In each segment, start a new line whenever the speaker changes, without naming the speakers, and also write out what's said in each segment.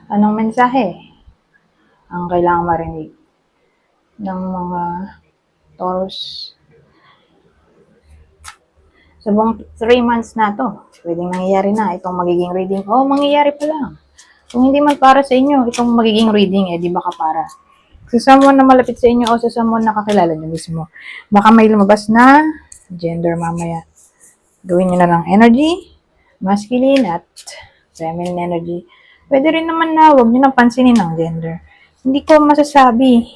Anong mensahe ang kailangang marinig ng mga Taurus? Sa buong 3 months na to, pwedeng nangyayari na itong magiging reading. Mangyayari pa lang. Kung hindi man para sa inyo, itong magiging reading, di baka para sa someone na malapit sa inyo o sa someone na kakilala nyo mismo. Baka may lumabas na gender mamaya. Gawin nyo na lang energy, masculine at feminine energy. Pwede rin naman na huwag nyo nang pansinin ang gender. Hindi ko masasabi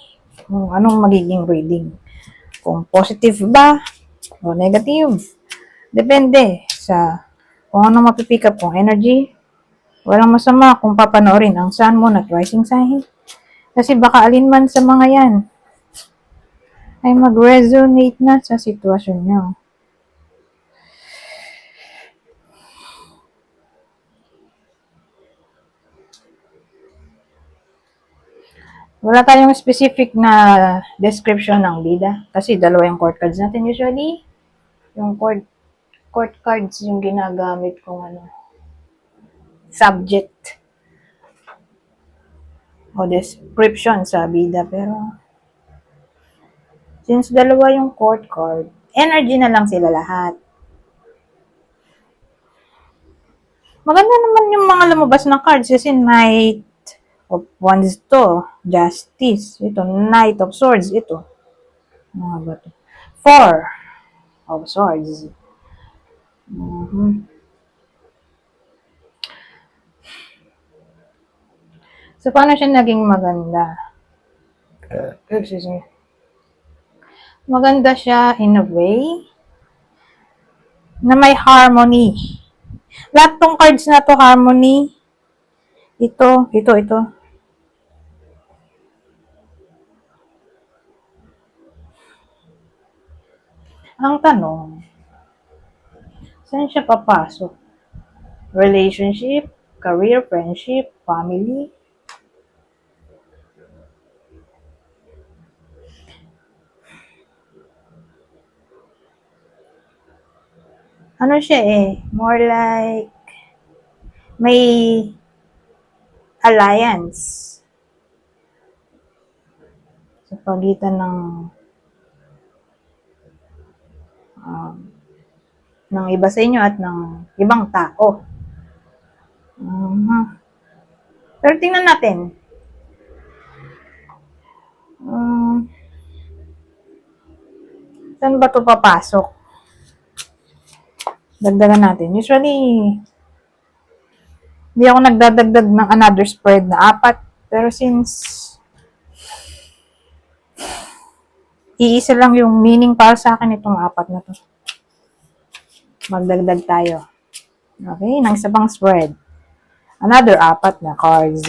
kung anong magiging reading. Kung positive ba o negative. Depende sa kung anong mapipick up kong energy. Walang masama kung papanoorin ang sun, moon at rising sign. Kasi baka alinman sa mga yan ay mag-resonate na sa sitwasyon nyo. Wala tayong specific na description ng bida. Kasi dalawa yung court cards natin usually. Yung court cards yung ginagamit kong subject o description sa bida. Pero since dalawa yung court card, energy na lang sila lahat. Maganda naman yung mga lumabas na cards kasi Knight of Wands to, Justice, ito, Knight of Swords, ito. Mga ba ito? 4 of Swords. So, paano siya naging maganda? Excuse me. Maganda siya in a way na may harmony. Lahat tong cards na to harmony. Ito. Ang tanong, saan siya papasok? Relationship, career, friendship, family? Ano siya more like may alliance sa pagitan ng iba sa inyo at ng ibang tao. Pero tingnan natin. Saan ba ito papasok? Dagdagan natin. Usually, hindi ako nagdadagdag ng another spread na 4. Pero since iisa lang yung meaning para sa akin itong 4 na to, magdagdag tayo. Okay, ng isa pang spread. Another 4 na cards.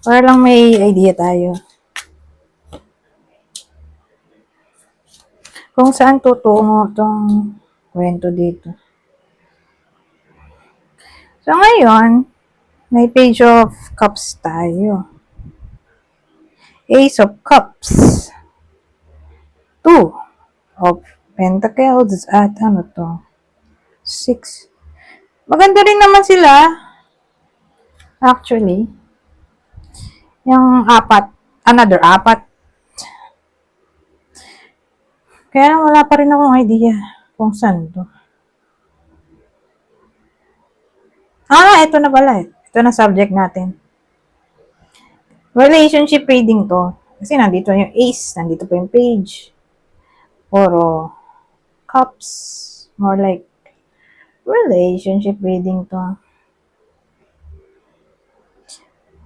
Para lang may idea tayo. Kung saan tutungo itong kwento dito. So, ngayon, may Page of Cups tayo. Ace of Cups. 2 of Pentacles at 6. Maganda rin naman sila. Actually. Yung 4. Another 4. Kaya wala pa rin akong idea kung saan to. Ito na pala Ito na subject natin. Relationship reading to. Kasi nandito yung ace, nandito pa yung page. Puro cups. More like relationship reading to.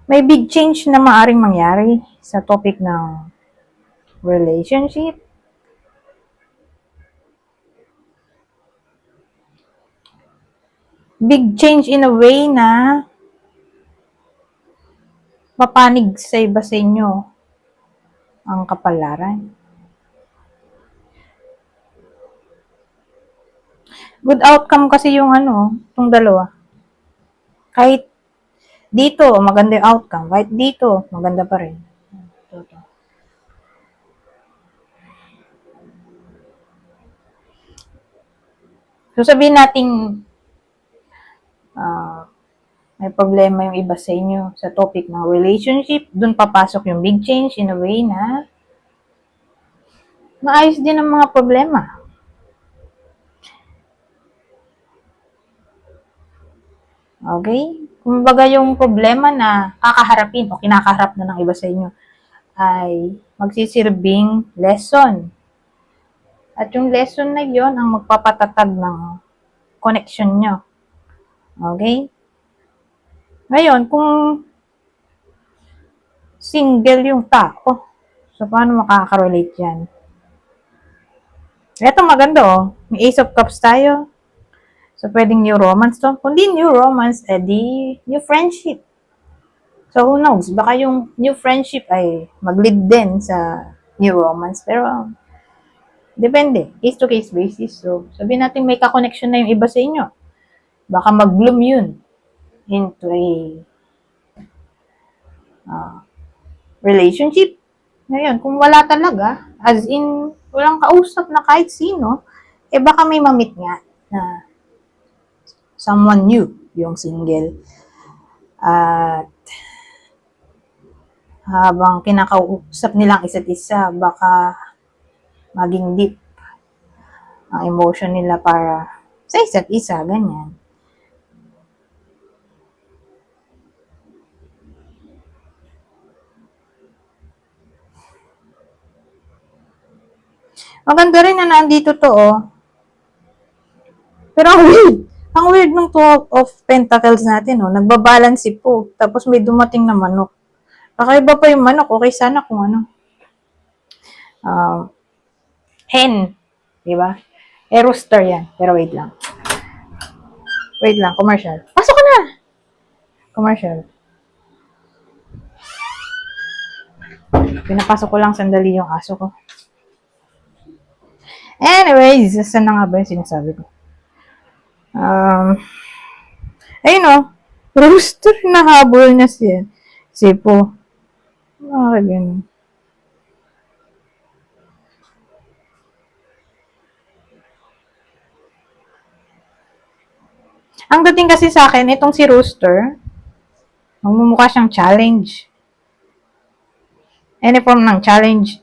May big change na maaring mangyari sa topic ng relationship. Big change in a way na mapanig sa iba sa inyo ang kapalaran. Good outcome kasi yung itong dalawa. Kahit dito, maganda yung outcome. Kahit dito, maganda pa rin. So, sabihin natin may problema yung iba sa inyo sa topic ng relationship, dun papasok yung big change in a way na maayos din ang mga problema. Okay? Kumbaga yung problema na kakaharapin o kinakaharap na ng iba sa inyo ay magsisirбing lesson. At yung lesson na yon ang magpapatatag ng connection nyo. Okay? Ngayon, kung single yung tao, so paano makaka-relate yan? Ito maganda may Ace of Cups tayo. So, pwedeng new romance to. Kung di new romance, edi new friendship. So, who knows? Baka yung new friendship ay mag-lead din sa new romance. Pero, depende. Case to case basis. So, sabihin natin may ka-connection na yung iba sa inyo. Baka mag-bloom yun into a relationship. Ngayon, kung wala talaga, as in, walang kausap na kahit sino, baka may mamit nga na someone new, yung single. At habang kinakausap nilang isa't isa, baka maging deep ang emotion nila para sa isa't isa, ganyan. Maganda rin na nandito to, Pero ang weird. Ang weird ng 12 of Pentacles natin, Nagbabalance po. Tapos may dumating na manok. Kakaiba pa yung manok. Okay sana kung hen. Diba? Rooster yan. Pero wait lang. Wait lang. Commercial. Pasok ka na! Commercial. Pinapasok ko lang sandali yung aso ko. Anyways, saan na nga ba yung sinasabi ko? Ayun Rooster, nahabol niya si Po. Bakit ganun? Ang dating kasi sa akin, itong si Rooster, magmumukha siyang challenge. Any form ng challenge.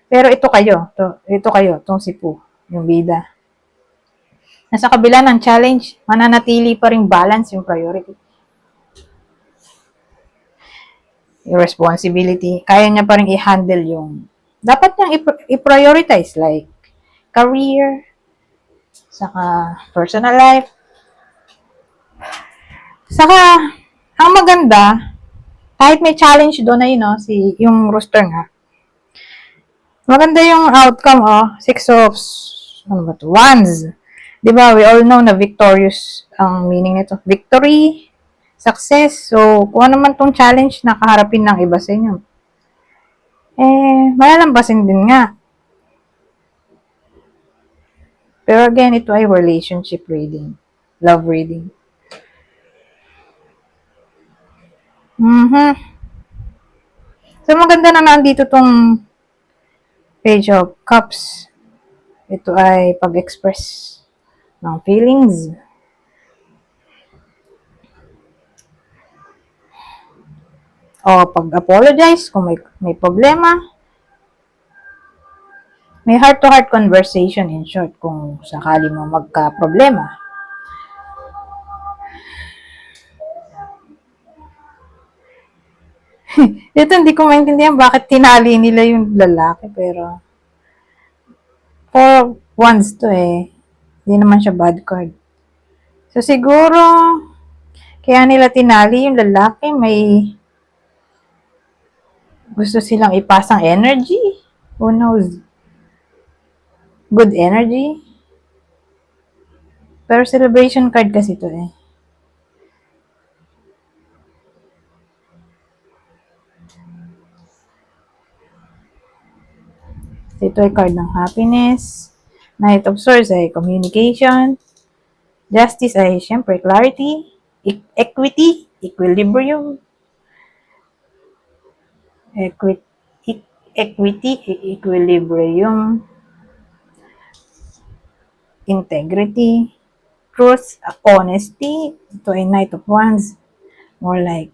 Pero ito kayo, itong si Po, yung bida. Nasa kabila ng challenge, mananatili pa rin balance yung priority. Yung responsibility, kaya niya pa rin i-handle yung dapat niyang i-prioritize like career, saka personal life. Saka, ang maganda, kahit may challenge doon na yun, yung Rooster nga, maganda yung outcome, Six of, Wands. Diba, we all know na victorious ang meaning nito. Victory, success. So, kung ano man tong challenge na kaharapin ng iba sa inyo, malalampasin din nga. Pero again, ito ay relationship reading. Love reading. So, maganda na nandito tong Page of Cups. Ito ay pag-express ng feelings. O pag-apologize kung may problema. May heart-to-heart conversation, in short, kung sakali mo magka-problema. Ito, hindi ko maintindihan bakit tinali nila yung lalaki, pero 4 Wands to Hindi naman siya bad card. So, siguro, kaya nila tinali yung lalaki, may gusto silang ipasang energy. Who knows? Good energy. Pero celebration card kasi to Ito ay card ng happiness. Knight of Swords ay communication. Justice ay syempre clarity. Equity, equilibrium. Equity, equilibrium. Integrity. Truth, honesty. Ito ay Knight of Wands. More like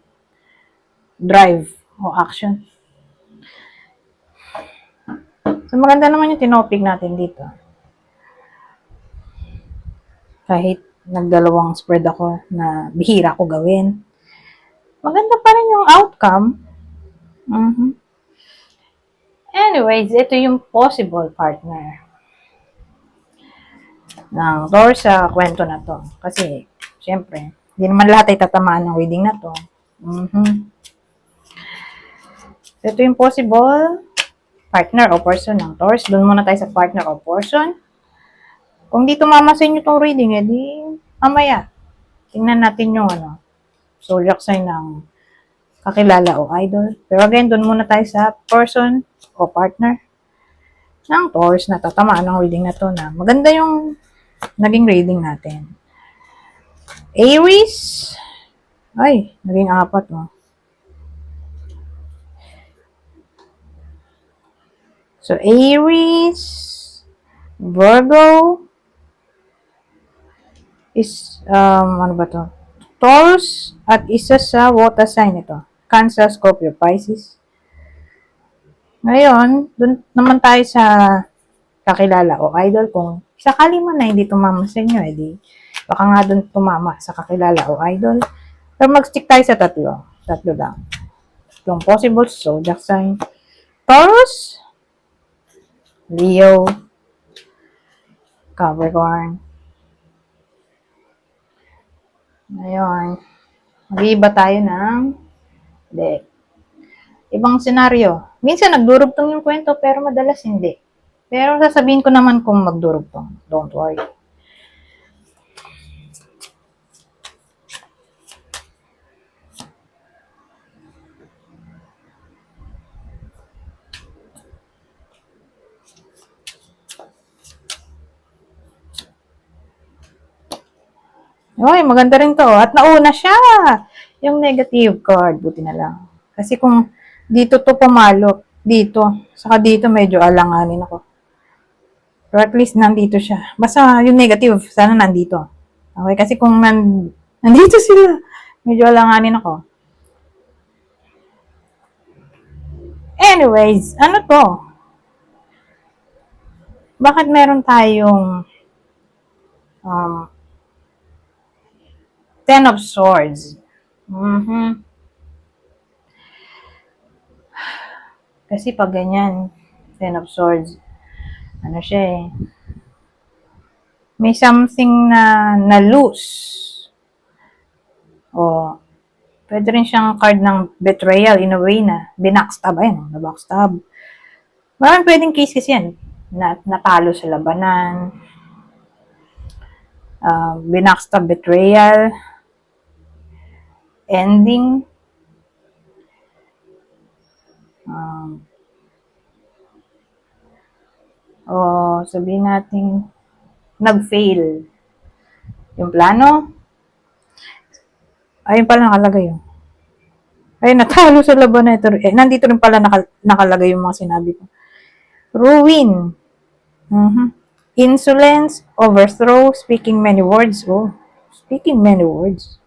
drive o action. So, maganda naman yung tinopig natin dito. Kahit nagdalawang spread ako na bihira ko gawin. Maganda pa rin yung outcome. Anyways, ito yung possible partner ng Taurus sa kwento na to. Kasi, syempre, hindi naman lahat ay tatamaan ng reading na to. Ito yung possible partner o person ng Taurus. Doon muna tayo sa partner o person. Kung di tumama sa inyo itong reading, edi mamaya. Tingnan natin yung zodiac sign ng kakilala o idol. Pero again, doon muna tayo sa person o partner ng Taurus na tatamaan ng reading na to na maganda yung naging reading natin. Aries. Ay, naging 4 So, Aries, Virgo, is, ano ba to? Taurus, at isa sa water sign ito. Cancer, Scorpio, Pisces. Ngayon, dun naman tayo sa kakilala o idol. Kung sakali man na hindi tumama sa inyo, edi baka nga dun tumama sa kakilala o idol. Pero mag-stick tayo sa tatlo. Tatlo lang. Yung possible zodiac sign. Taurus, Leo, Capricorn. Ngayon, mag-iiba tayo ng deck. Ibang senaryo. Minsan nagdurugtong yung kwento pero madalas hindi. Pero sasabihin ko naman kung magdurugtong. Don't worry. Ay, maganda rin to. At nauna siya. Yung negative card. Buti na lang. Kasi kung dito to pumalo, dito, saka dito medyo alanganin ako. Pero at least nandito siya. Basta yung negative, sana nandito. Okay, kasi kung nandito sila, medyo alanganin ako. Anyways, ano to? Bakit meron tayong Ten of Swords? Kasi pag ganyan, Ten of Swords, ano siya eh, may something na loose. O, pwede rin siyang card ng betrayal in a way na binackstab. Ayun, nabackstab. Maraming pwedeng case kasi yan. Natalo sa labanan. Binackstab, betrayal. Ending. O sabihin natin, nag-fail yung plano. Ayun pala nakalagay yun. Ay, natalo sa laban na ito. Nandito rin pala nakalagay yung mga sinabi ko. Ruin. Insolence, overthrow, speaking many words. Oh, speaking many words.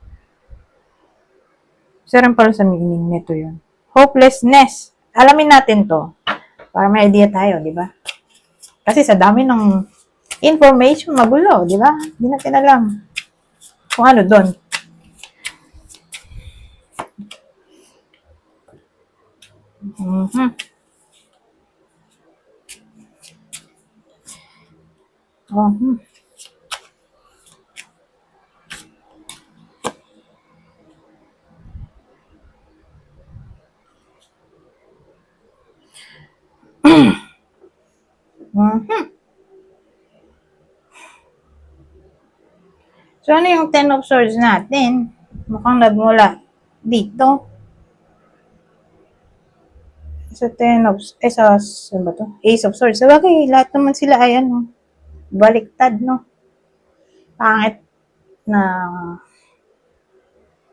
Isa rin pala sa meaning nito yun. Hopelessness. Alamin natin to. Para may idea tayo, di ba? Kasi sa dami ng information, magulo, di ba? Hindi natin alam kung ano doon. So, ano yung Ten of Swords natin? Mukhang nagmula dito. Sa Ten of, ano ba to? Ace of Swords. Sabagay, lahat naman sila ay baliktad, no? Pangit na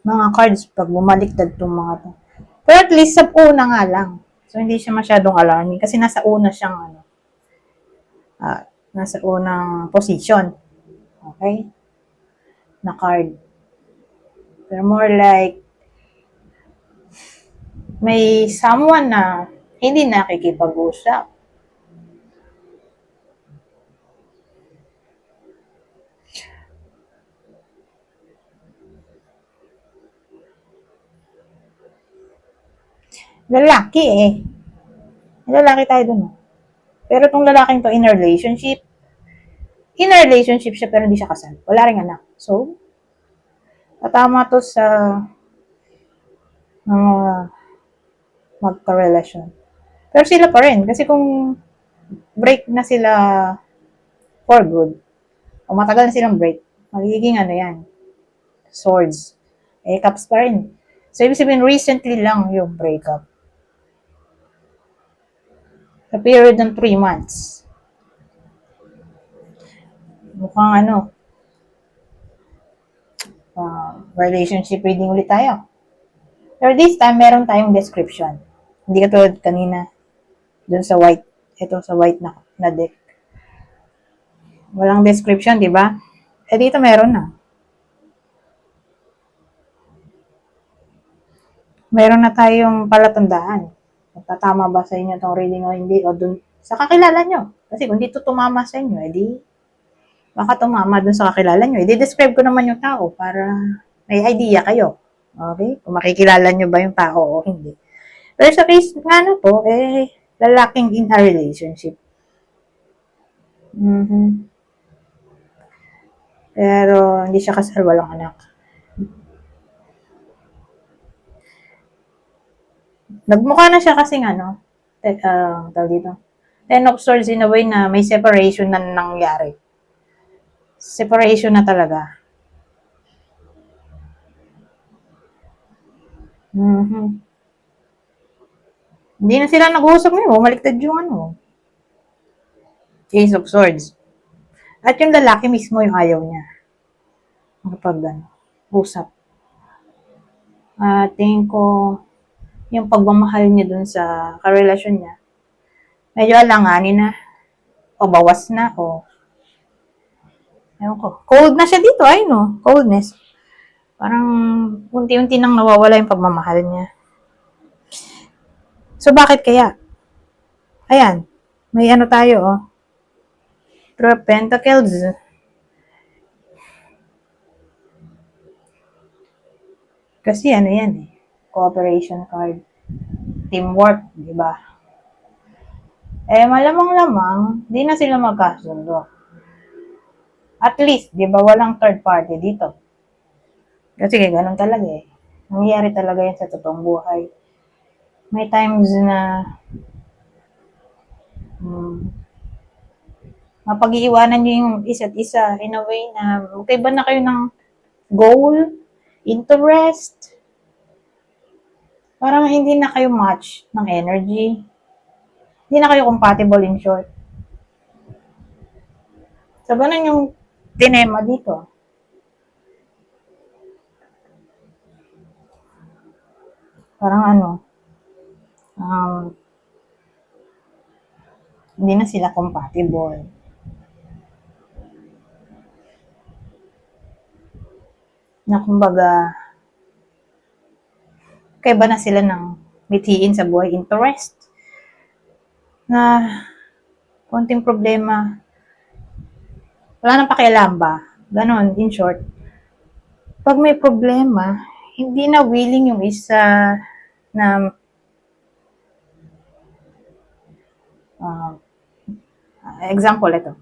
mga cards pag bumaliktad itong mga to. Pero at least sa una nga lang. So, hindi siya masyadong alarming kasi nasa una siyang nasa unang position. Okay? Na card. Pero more like may someone na hindi nakikipag-usap. Lalaki eh. Lalaki tayo dun. Pero tong lalaking to in a relationship siya pero hindi siya kasal. Wala ring anak. So, tatama to sa mga magka-relasyon. Pero sila pa rin. Kasi kung break na sila for good, o matagal na silang break, magiging ano yan, swords. Cups pa rin. So, ibig sabihin, recently lang yung breakup. Sa period ng 3 months. Mukhang relationship reading ulit tayo. Pero this time, meron tayong description. Hindi katulad kanina, dun sa white, ito sa white na deck. Walang description, di ba? Dito meron na. Meron na tayong palatandaan. Tatama ba sa inyo itong reading o hindi? O dun, sa kakilala nyo. Kasi kung dito tumama sa inyo, edi baka tumama dun sa kakilala nyo. I-describe ko naman yung tao para may idea kayo. Okay? Kung makikilala nyo ba yung tao o hindi. Pero sa case nga po, lalaking in a relationship. Pero hindi siya kasal, walang anak. Nagmukha na siya kasing tawag dito. Ten of Swords in a way na may separation na nangyari. Separation na talaga. Hindi na sila nag-uusap ngayon. Bumaliktad yung Ace of Swords. At yung lalaki mismo yung ayaw niya. Usap. Tingin ko yung pagmamahal niya dun sa karelasyon niya, medyo alanganin na. O bawas na. Ewan ko. Cold na siya dito. Coldness. Parang unti-unti nang nawawala yung pagmamahal niya. So, bakit kaya? Ayan. May tayo, Three of Pentacles. Kasi yan cooperation card. Teamwork, di ba? Malamang-lamang, di na sila magkasundo. At least, di ba, walang third party dito. Kasi ganun talaga Nangyayari talaga yan sa totoong buhay. May times na mapag-iiwanan nyo yung isa't isa in a way na magkaiba na kayo ng goal, interest. Parang hindi na kayo match ng energy. Hindi na kayo compatible in short. So, ganun yung dilemma dito. Parang hindi na sila compatible. Na kumbaga, kaiba na sila ng mithiin sa buhay, interest. Na konting problema, wala nang pakialam ba? Ganon, in short. Pag may problema, hindi na willing yung isa na example ito.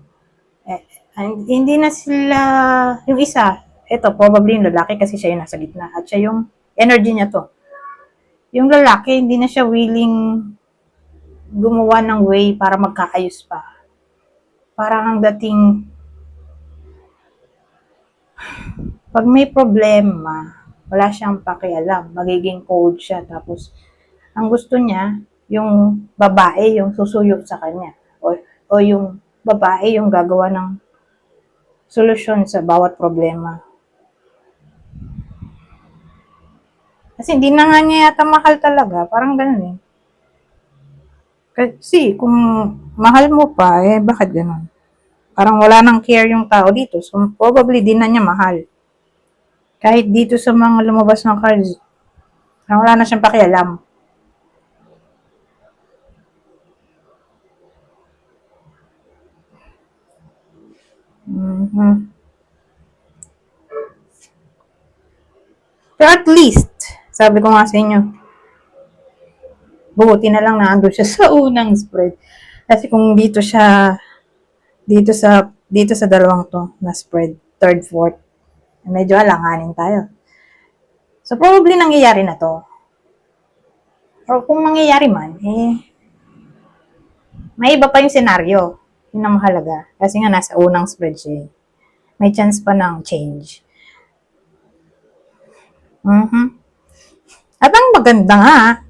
Hindi na sila, yung isa, ito probably yung lalaki kasi siya yung nasa gitna at siya yung energy niya to. Yung lalaki, hindi na siya willing gumawa ng way para magkaayos pa. Parang ang dating pag may problema, wala siyang pakialam, magiging cold siya. Tapos, ang gusto niya, yung babae yung susuyo sa kanya. O yung babae yung gagawa ng solusyon sa bawat problema. Kasi hindi na nga niya yata mahal talaga. Parang ganun Kasi kung mahal mo pa, bakit ganun? Parang wala nang care yung tao dito. So, probably din na niya mahal. Kahit dito sa mga lumabas ng cards, parang wala na siyang pakialam. Mhm. Pero at least, sabi ko nga sa inyo, buti na lang na ando siya sa unang spread. Kasi kung dito sa dalawang to na spread, third, fourth, medyo alanganin tayo. So probably nangyayari na to. Or kung mangyayari man, may iba pa yung senaryo. Yun ang mahalaga. Kasi nga nasa unang spread siya. May chance pa ng change. Mhm. At ang maganda nga,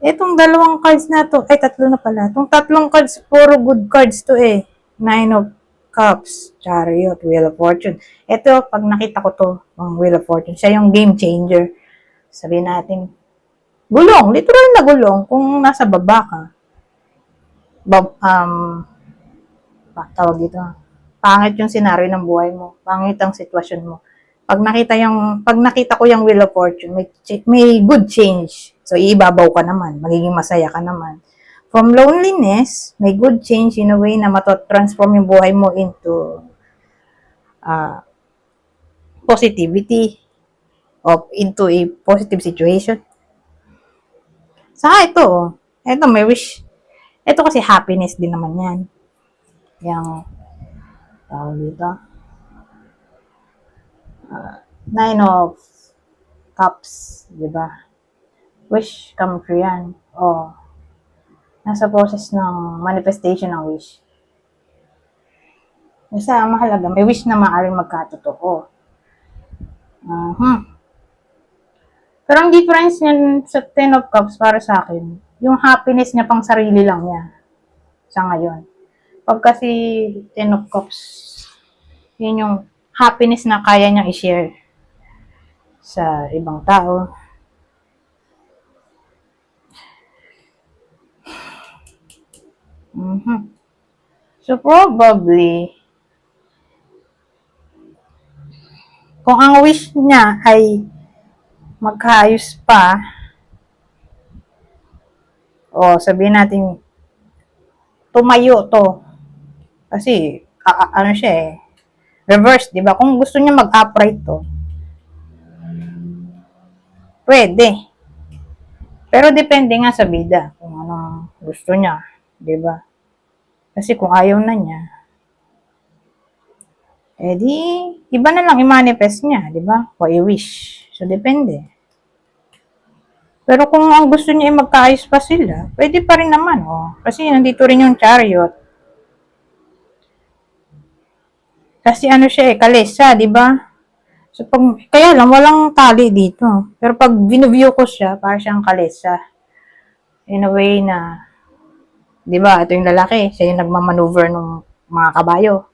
itong dalawang cards na to, tatlo na pala. Itong tatlong cards, puro good cards to Nine of Cups, Chariot, Wheel of Fortune. Ito, pag nakita ko to, ang Wheel of Fortune, siya yung game changer. Sabihin natin, gulong, literal na gulong, kung nasa baba ka. Tawag dito, pangit yung senaryo ng buhay mo, pangit ang sitwasyon mo. Pag nakita ko yung Wheel of Fortune, may good change. So iibabaw ka naman, magiging masaya ka naman. From loneliness, may good change in a way na transform yung buhay mo into positivity into a positive situation. Saka ito may wish. Ito kasi happiness din naman yan. Yung tawag dito, Nine of Cups, di ba? Wish come true yan. Nasa process ng manifestation ng wish. Basta mahalaga, may wish na maaaring magkatotoo. Pero ang difference niyan sa Ten of Cups para sa akin, yung happiness niya pang sarili lang niya sa ngayon. Pag kasi Ten of Cups, yun yung happiness na kaya niyang i-share sa ibang tao. So probably, kung ang wish niya ay magkaayos pa, sabihin natin, tumayo to. Kasi, ano siya reverse, di ba? Kung gusto niya mag-upright to, pwede. Pero depende nga sa bida kung anong gusto niya, di ba? Kasi kung ayaw na niya, di, iba na lang i-manifest niya, di ba? O i-wish. So, depende. Pero kung ang gusto niya ay magkaayos pa sila, pwede pa rin naman, Kasi nandito rin yung Chariot. Kasi ano siya kalesa, di ba? So, kaya lang, walang tali dito. Pero pag binuview ko siya, para siyang kalesa. In a way na, di ba, ito yung lalaki, siya yung nagmamaneuver ng mga kabayo.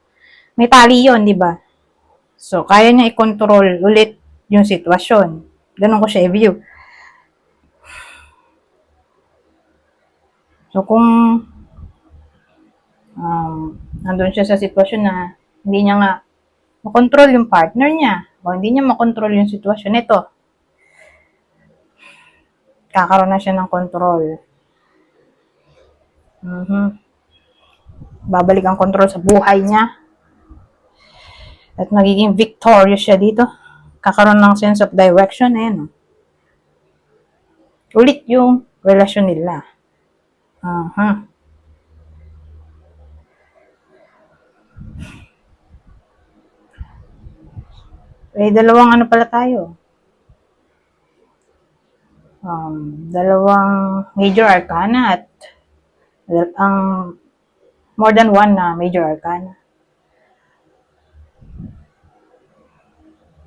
May tali yon, di ba? So, kaya niya i-control ulit yung sitwasyon. Ganun ko siya i-view. So, kung nandun siya sa sitwasyon na hindi niya nga makontrol yung partner niya o hindi niya makontrol yung sitwasyon, ito, kakaroon na siya ng control. Babalik ang control sa buhay niya at magiging victorious siya dito. Kakaroon ng sense of direction, ulit yung relasyon nila. Dalawang ano pala tayo? Dalawang major arcana at more than one na major arcana.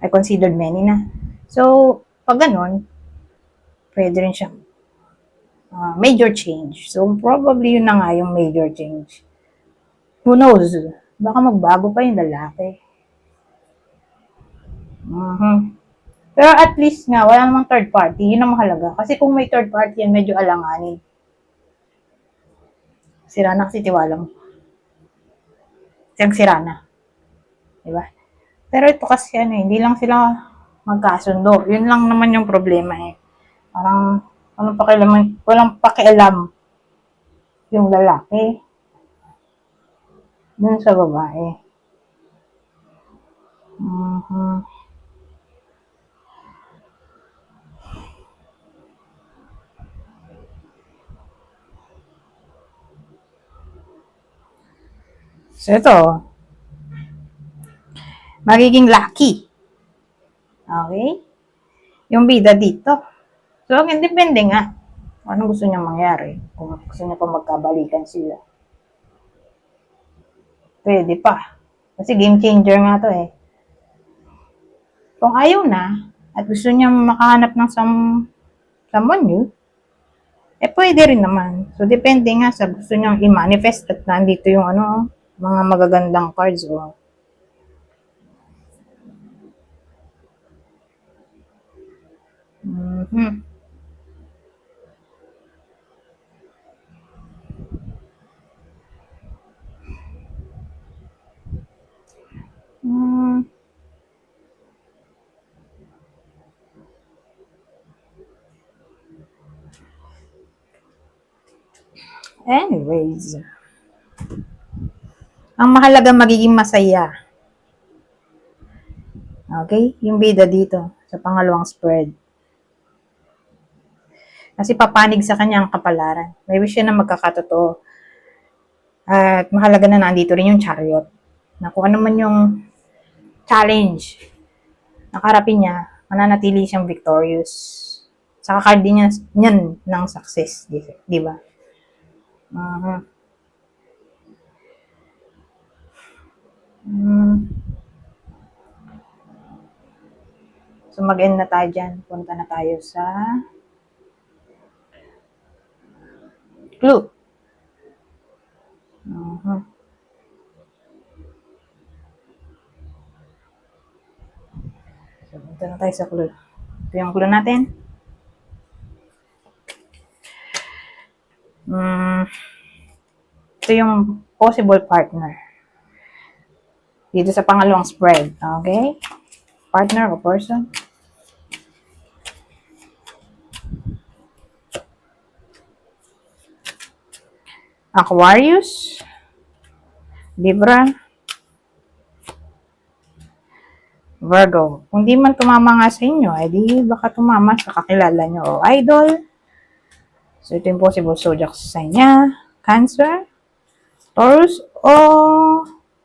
I considered many na. So, pag ganun, pwede rin siyang major change. So, probably yun na nga yung major change. Who knows? Baka magbago pa yung lalaki. Pero at least nga, wala namang third party. Yun ang mahalaga. Kasi kung may third party yan, medyo alanganin. Sira na kasi tiwala mo. Sira na. Diba? Pero ito kasi hindi lang sila magkasundo. Yun lang naman yung problema Parang, walang pakialam yung lalaki. Dun sa babae. Mhm. So, ito, magiging lucky. Okay? Yung bida dito. So, again, depende nga. Anong gusto niya mangyari? Kung gusto niya pa magkabalikan sila. Pwede pa. Kasi game changer nga to eh. Kung ayaw na, at gusto niya makahanap ng someone new, eh pwede rin naman. So, depende nga sa gusto niyang i-manifest at nandito yung mga magagandang cards. Oh. Mhm. Mm. Anyways, ang mahalaga magiging masaya. Okay? Yung bida dito sa pangalawang spread. Kasi papanig sa kanya ang kapalaran. May wish siya na magkakatotoo. At mahalaga na nandito rin yung chariot. Na kung ano man yung challenge na karapin niya, mananatili siyang victorious. Saka card din niyan ng success. Di ba? Uh-huh. So mag-end na tayo dyan. Punta na tayo sa clue. Uh-huh. So, punta na tayo sa clue. Ito yung clue natin. Ito yung possible partner. Dito sa pangalawang spread. Okay? Partner o person. Aquarius. Libra. Virgo. Kung di man tumama nga sa inyo, eh di baka tumama sa kakilala nyo o idol. So, ito yung possible zodiac sign niya. Cancer. Taurus o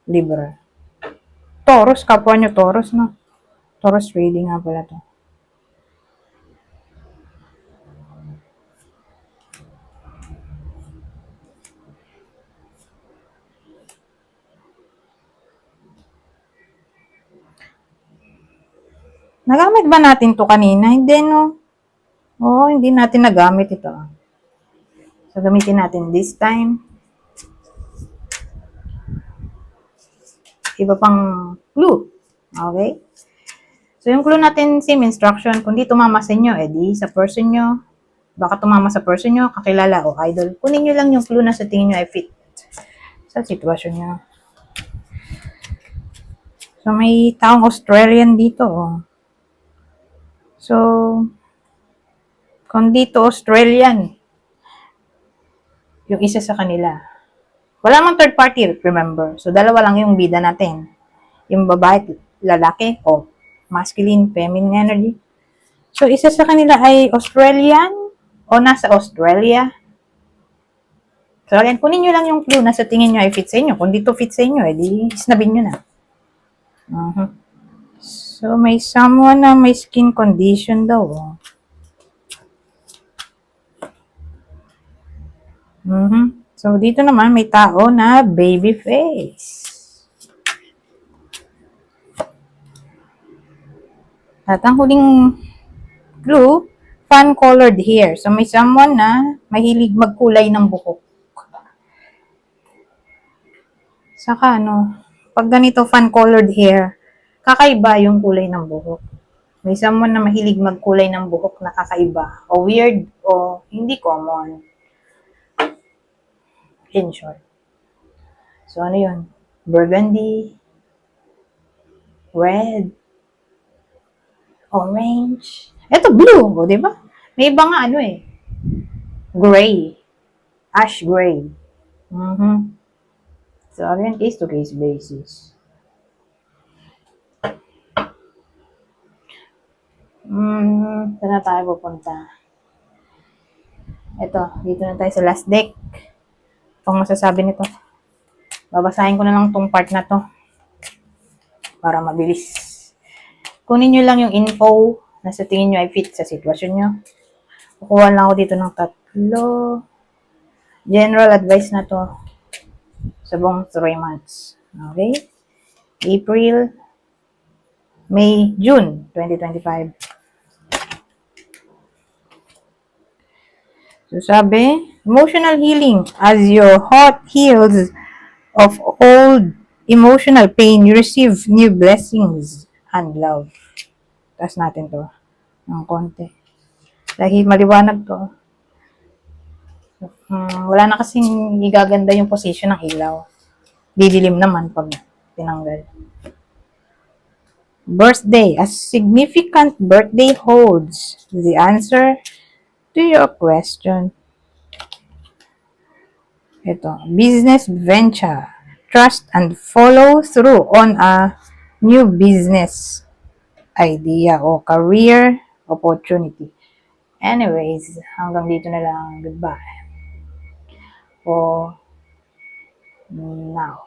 Libra. Taurus, kapwa nyo Taurus, no? Taurus reading nga pala to. Nagamit ba natin to kanina? Hindi, no? Oo, hindi natin nagamit ito. So, gamitin natin this time. Iba pang clue. Okay? So, yung clue natin, same instruction. Kung di tumama sa inyo, edi sa person nyo. Baka tumama sa person nyo, kakilala o idol. Kunin nyo lang yung clue na sa tingin nyo ay fit sa sitwasyon nyo. So, may taong Australian dito. Oh. So, kung dito Australian, yung isa sa kanila. Wala mang third party, remember. So, dalawa lang yung bida natin. Yung babae, lalaki, o masculine, feminine energy. So, isa sa kanila ay Australian o nasa Australia. So, again, kunin nyo lang yung clue na sa tingin nyo ay fit sa inyo. Kung dito fit sa inyo, edi snabin nyo na. So, may someone na may skin condition daw. Oh. So, dito naman may tao na baby face. At ang huling clue, fun-colored hair. So, may someone na mahilig magkulay ng buhok. Saka, pag ganito fun-colored hair, kakaiba yung kulay ng buhok. May someone na mahilig magkulay ng buhok na kakaiba. O weird, o hindi common. In short. So, ano yun? Burgundy, red, orange. Ito, blue. O, diba? May iba nga gray. Ash gray. So, again, case-to-case basis. Saan na tayo pupunta? Ito, dito na tayo sa last deck. Itong masasabi nito. Babasahin ko na lang tong part na to para mabilis. Kunin nyo lang yung info na sa tingin nyo ay fit sa sitwasyon nyo. Kukuha lang ako dito ng 3. General advice na to sa buong 3 months. Okay? April, May, June 2025. So sabi, emotional healing. As your heart heals of old emotional pain, you receive new blessings and love. Taas natin to ng konti. Dahil maliwanag to. Wala na kasing igaganda yung position ng ilaw. Didilim naman pag tinanggal. Birthday. A significant birthday holds the answer to your question. Ito, business venture. Trust and follow through on a new business idea o career opportunity. Anyways, hanggang dito na lang. Goodbye. For now.